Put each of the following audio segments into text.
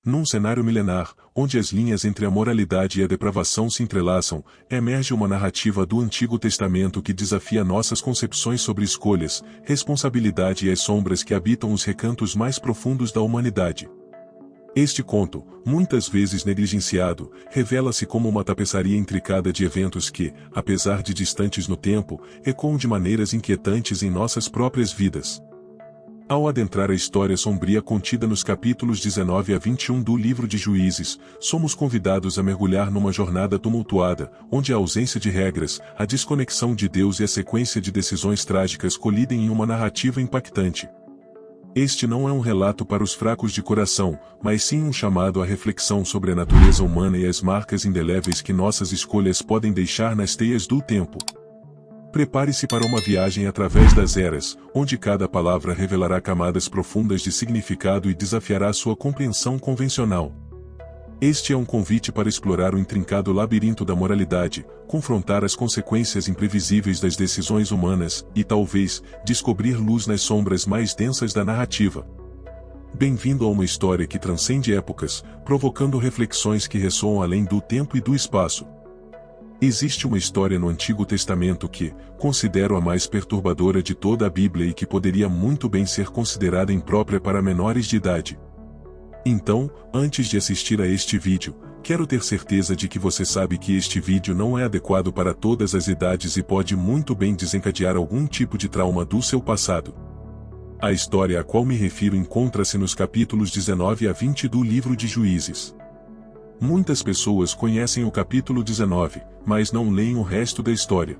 Num cenário milenar, onde as linhas entre a moralidade e a depravação se entrelaçam, emerge uma narrativa do Antigo Testamento que desafia nossas concepções sobre escolhas, responsabilidade e as sombras que habitam os recantos mais profundos da humanidade. Este conto, muitas vezes negligenciado, revela-se como uma tapeçaria intricada de eventos que, apesar de distantes no tempo, ecoam de maneiras inquietantes em nossas próprias vidas. Ao adentrar a história sombria contida nos capítulos 19 a 21 do livro de Juízes, somos convidados a mergulhar numa jornada tumultuada, onde a ausência de regras, a desconexão de Deus e a sequência de decisões trágicas colidem em uma narrativa impactante. Este não é um relato para os fracos de coração, mas sim um chamado à reflexão sobre a natureza humana e as marcas indeléveis que nossas escolhas podem deixar nas teias do tempo. Prepare-se para uma viagem através das eras, onde cada palavra revelará camadas profundas de significado e desafiará sua compreensão convencional. Este é um convite para explorar o intrincado labirinto da moralidade, confrontar as consequências imprevisíveis das decisões humanas e, talvez, descobrir luz nas sombras mais densas da narrativa. Bem-vindo a uma história que transcende épocas, provocando reflexões que ressoam além do tempo e do espaço. Existe uma história no Antigo Testamento que, considero a mais perturbadora de toda a Bíblia e que poderia muito bem ser considerada imprópria para menores de idade. Então, antes de assistir a este vídeo, quero ter certeza de que você sabe que este vídeo não é adequado para todas as idades e pode muito bem desencadear algum tipo de trauma do seu passado. A história a qual me refiro encontra-se nos capítulos 19 a 20 do livro de Juízes. Muitas pessoas conhecem o capítulo 19, mas não leem o resto da história.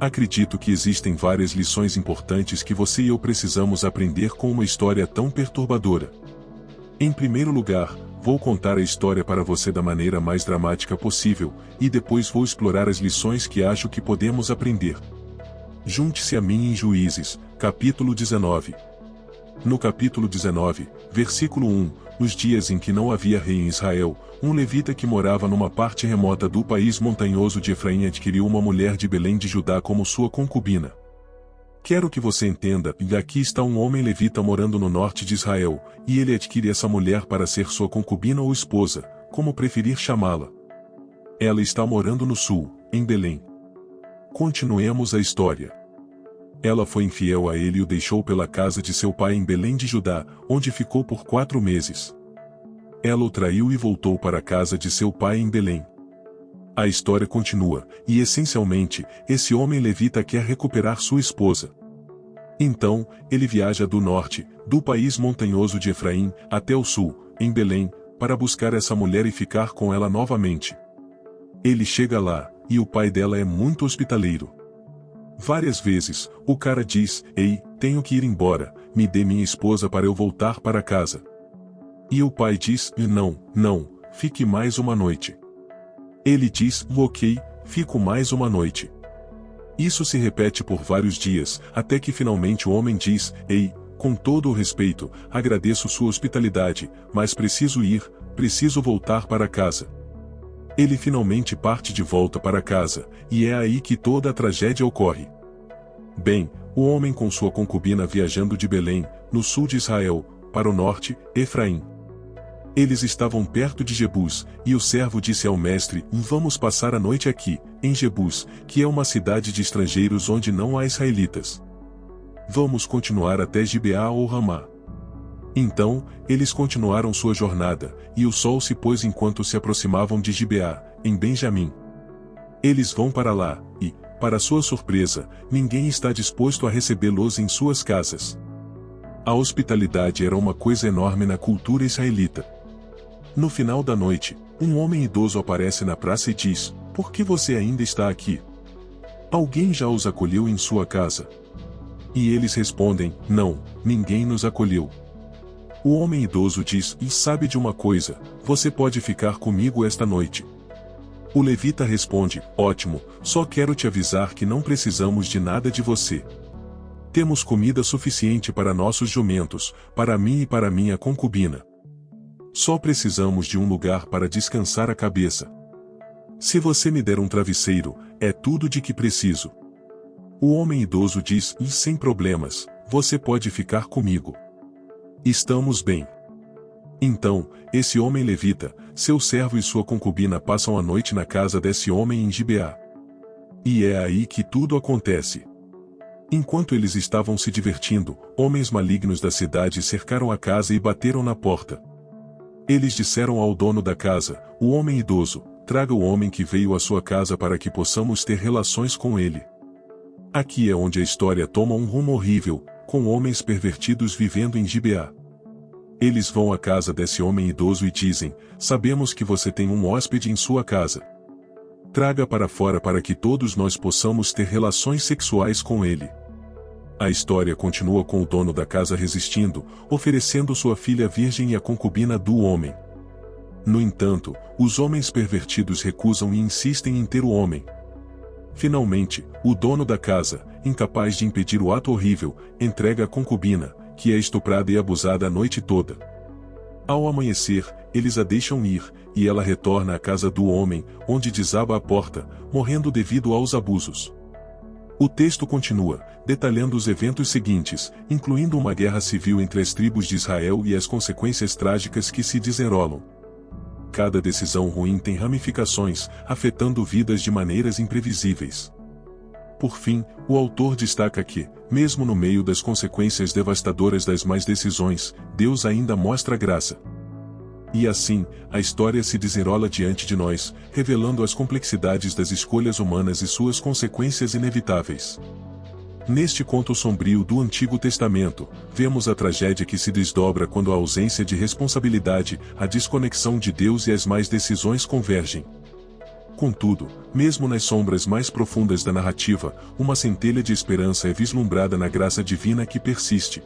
Acredito que existem várias lições importantes que você e eu precisamos aprender com uma história tão perturbadora. Em primeiro lugar, vou contar a história para você da maneira mais dramática possível, e depois vou explorar as lições que acho que podemos aprender. Junte-se a mim em Juízes, capítulo 19. No capítulo 19, versículo 1, nos dias em que não havia rei em Israel, um levita que morava numa parte remota do país montanhoso de Efraim adquiriu uma mulher de Belém de Judá como sua concubina. Quero que você entenda, e aqui está um homem levita morando no norte de Israel, e ele adquire essa mulher para ser sua concubina ou esposa, como preferir chamá-la. Ela está morando no sul, em Belém. Continuemos a história. Ela foi infiel a ele e o deixou pela casa de seu pai em Belém de Judá, onde ficou por 4 meses. Ela o traiu e voltou para a casa de seu pai em Belém. A história continua, e essencialmente, esse homem levita quer recuperar sua esposa. Então, ele viaja do norte, do país montanhoso de Efraim, até o sul, em Belém, para buscar essa mulher e ficar com ela novamente. Ele chega lá, e o pai dela é muito hospitaleiro. Várias vezes, o cara diz: "Ei, tenho que ir embora, me dê minha esposa para eu voltar para casa." E o pai diz: Não, fique mais uma noite." Ele diz: "Ok, fico mais uma noite." Isso se repete por vários dias, até que finalmente o homem diz: "Ei, com todo o respeito, agradeço sua hospitalidade, mas preciso voltar para casa." Ele finalmente parte de volta para casa, e é aí que toda a tragédia ocorre. Bem, o homem com sua concubina viajando de Belém, no sul de Israel, para o norte, Efraim. Eles estavam perto de Jebus, e o servo disse ao mestre: "Vamos passar a noite aqui, em Jebus, que é uma cidade de estrangeiros onde não há israelitas. Vamos continuar até Gibeá ou Ramá." Então, eles continuaram sua jornada, e o sol se pôs enquanto se aproximavam de Gibeá, em Benjamim. Eles vão para lá, e, para sua surpresa, ninguém está disposto a recebê-los em suas casas. A hospitalidade era uma coisa enorme na cultura israelita. No final da noite, um homem idoso aparece na praça e diz: "Por que você ainda está aqui? Alguém já os acolheu em sua casa?" E eles respondem: "Não, ninguém nos acolheu." O homem idoso diz: "E sabe de uma coisa, você pode ficar comigo esta noite." O levita responde: "Ótimo, só quero te avisar que não precisamos de nada de você. Temos comida suficiente para nossos jumentos, para mim e para minha concubina. Só precisamos de um lugar para descansar a cabeça. Se você me der um travesseiro, é tudo de que preciso." O homem idoso diz: "E sem problemas, você pode ficar comigo. Estamos bem." Então, esse homem levita, seu servo e sua concubina passam a noite na casa desse homem em Gibeá. E é aí que tudo acontece. Enquanto eles estavam se divertindo, homens malignos da cidade cercaram a casa e bateram na porta. Eles disseram ao dono da casa, o homem idoso, traga o homem que veio à sua casa para que possamos ter relações com ele. Aqui é onde a história toma um rumo horrível, com homens pervertidos vivendo em Gibeá. Eles vão à casa desse homem idoso e dizem, sabemos que você tem um hóspede em sua casa. Traga para fora para que todos nós possamos ter relações sexuais com ele. A história continua com o dono da casa resistindo, oferecendo sua filha virgem e a concubina do homem. No entanto, os homens pervertidos recusam e insistem em ter o homem. Finalmente, o dono da casa, incapaz de impedir o ato horrível, entrega a concubina, que é estuprada e abusada a noite toda. Ao amanhecer, eles a deixam ir, e ela retorna à casa do homem, onde desaba a porta, morrendo devido aos abusos. O texto continua, detalhando os eventos seguintes, incluindo uma guerra civil entre as tribos de Israel e as consequências trágicas que se desenrolam. Cada decisão ruim tem ramificações, afetando vidas de maneiras imprevisíveis. Por fim, o autor destaca que, mesmo no meio das consequências devastadoras das más decisões, Deus ainda mostra graça. E assim, a história se desenrola diante de nós, revelando as complexidades das escolhas humanas e suas consequências inevitáveis. Neste conto sombrio do Antigo Testamento, vemos a tragédia que se desdobra quando a ausência de responsabilidade, a desconexão de Deus e as más decisões convergem. Contudo, mesmo nas sombras mais profundas da narrativa, uma centelha de esperança é vislumbrada na graça divina que persiste.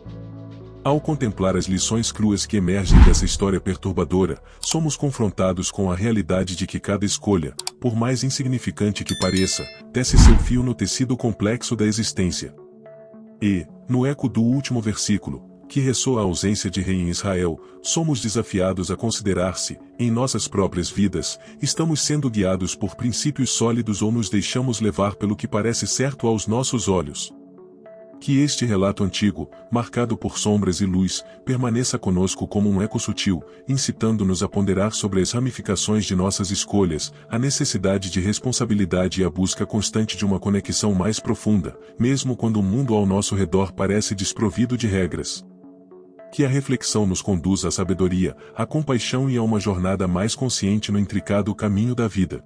Ao contemplar as lições cruas que emergem dessa história perturbadora, somos confrontados com a realidade de que cada escolha, por mais insignificante que pareça, tece seu fio no tecido complexo da existência. E, no eco do último versículo, que ressoa a ausência de rei em Israel, somos desafiados a considerar se, em nossas próprias vidas, estamos sendo guiados por princípios sólidos ou nos deixamos levar pelo que parece certo aos nossos olhos. Que este relato antigo, marcado por sombras e luz, permaneça conosco como um eco sutil, incitando-nos a ponderar sobre as ramificações de nossas escolhas, a necessidade de responsabilidade e a busca constante de uma conexão mais profunda, mesmo quando o mundo ao nosso redor parece desprovido de regras. Que a reflexão nos conduza à sabedoria, à compaixão e a uma jornada mais consciente no intricado caminho da vida.